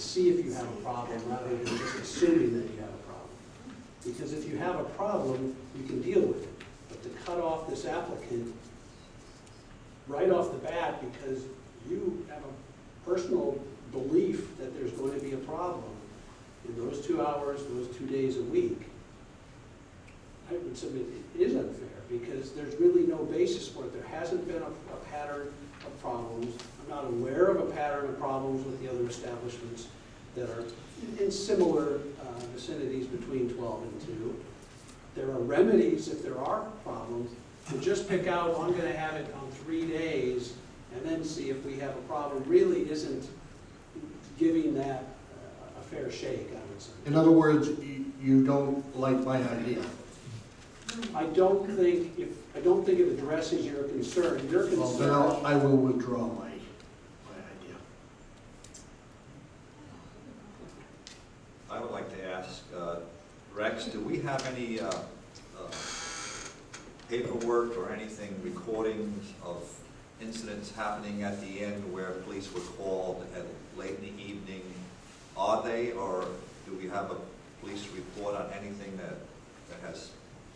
see if you have a problem rather than just assuming that you have a problem. Because if you have a problem, you can deal with it. But to cut off this applicant right off the bat because you have a personal belief that there's going to be a problem in those 2 hours, those 2 days a week, I would submit it is unfair because there's really no basis for it. There hasn't been a pattern of problems. I'm not aware of a pattern of problems with the other establishments that are in similar vicinities between 12 and 2. There are remedies if there are problems. To just pick out, I'm going to have it on 3 days and then see if we have a problem really isn't giving that a fair shake, I would say. In other words, you don't like my idea. I don't think it addresses your concern. Your concern. Well, then I will withdraw my idea. I would like to ask Rex, do we have any paperwork or anything, recordings of incidents happening at the end where police were called at late in the evening? Are they, or do we have a police report on anything that has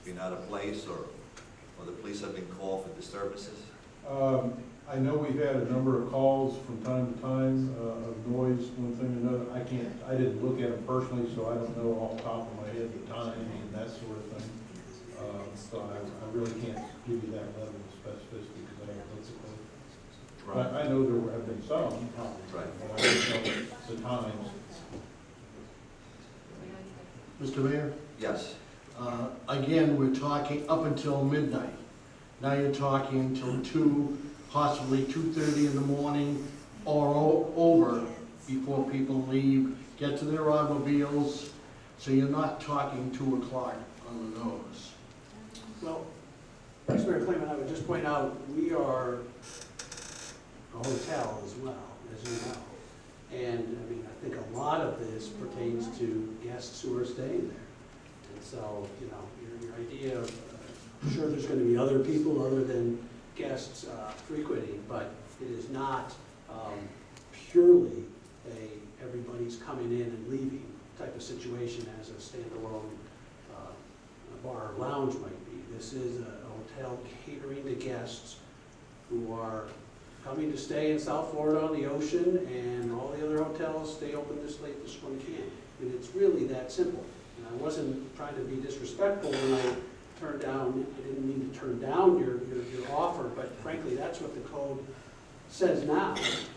been out of place, or the police have been called for disturbances? I know we've had a number of calls from time to time of noise, one thing or another. I didn't look at them personally, so I don't know off the top of my head the time and that sort of thing. So I really can't give you that level of specificity because I haven't looked at them. Right. I know there have been some, right, but I don't know the times. Mr. Mayor? Yes. Again, we're talking up until midnight. Now you're talking until 2, possibly 2:30 in the morning or over before people leave, get to their automobiles. So you're not talking 2 o'clock on the nose. Well, Vice Mayor Clayman, I would just point out, we are a hotel as well, as you know. And I mean, I think a lot of this pertains to guests who are staying there. And so, you know, your idea of, sure there's going to be other people other than guests frequenting, but it is not purely everybody's coming in and leaving type of situation as a standalone bar or lounge might be. This is a hotel catering to guests who are coming to stay in South Florida on the ocean, and all the other hotels stay open this late this one can. And it's really that simple. And I wasn't trying to be disrespectful when I turned down, I didn't mean to turn down your offer, but frankly, that's what the code says now.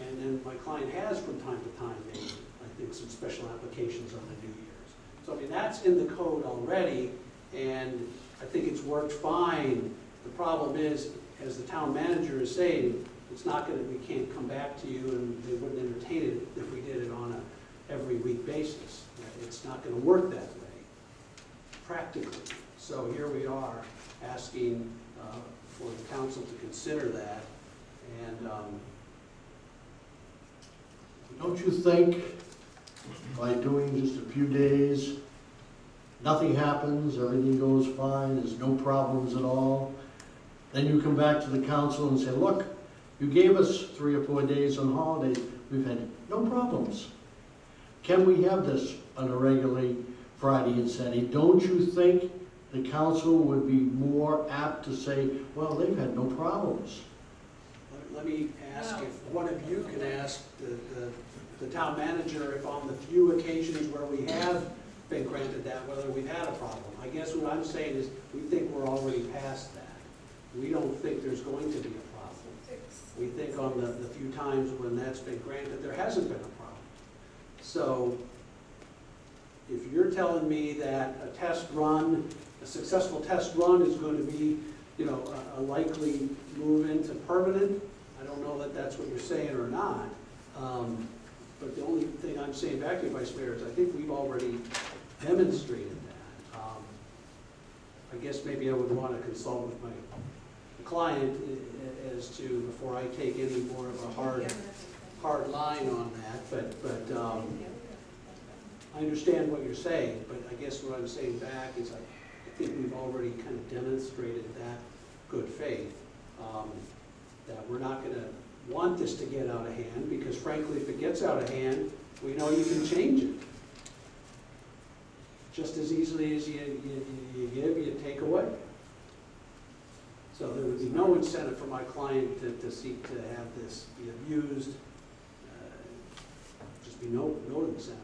And then my client has from time to time made, I think, some special applications on the New Year's. So I mean, that's in the code already, and I think it's worked fine. The problem is, as the town manager is saying, it's not going to, we can't come back to you and they wouldn't entertain it if we did it on a every week basis. It's not going to work that way, practically. So here we are asking for the council to consider that. And Don't you think by doing just a few days, nothing happens, everything goes fine, there's no problems at all, then you come back to the council and say, look, you gave us 3 or 4 days on holidays, we've had no problems. Can we have this on a regular Friday and Saturday? Don't you think the council would be more apt to say, well, they've had no problems? let me ask if one of you can ask the town manager if on the few occasions where we have been granted that, whether we've had a problem. I guess what I'm saying is we think we're already past that. We don't think there's going to be a problem. We think on the few times when that's been granted, there hasn't been a problem. So if you're telling me that a test run, a successful test run is going to be, you know, a likely move into permanent, I don't know that that's what you're saying or not. But the only thing I'm saying back to you, Vice Mayor, is I think we've already demonstrated that. I guess maybe I would want to consult with my client as to, before I take any more of a hard line on that. But I understand what you're saying, but I guess what I'm saying back is I think we've already kind of demonstrated that good faith, that we're not going to want this to get out of hand, because frankly, if it gets out of hand, we know you can change it. Just as easily as you give, you take away. So there would be no incentive for my client to seek to have this be abused. Just be no incentive.